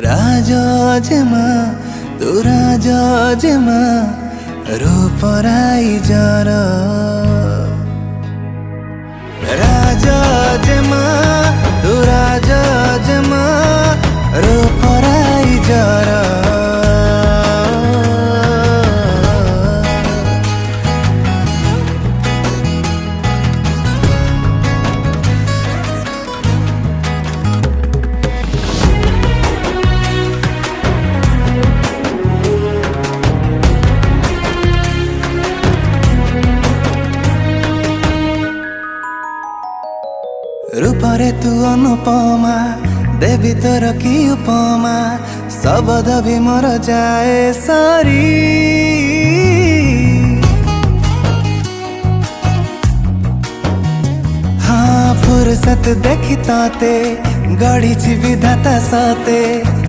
राजमा तू राजमा रूपराई जर राजमा तू राजमा रूपराई जर रूपरे तू अनुपमा देवी तोर की उपमा शब्द भी मोर जाए सारी हाँ फुर्सत देखी ताते गढ़ी विधाता सते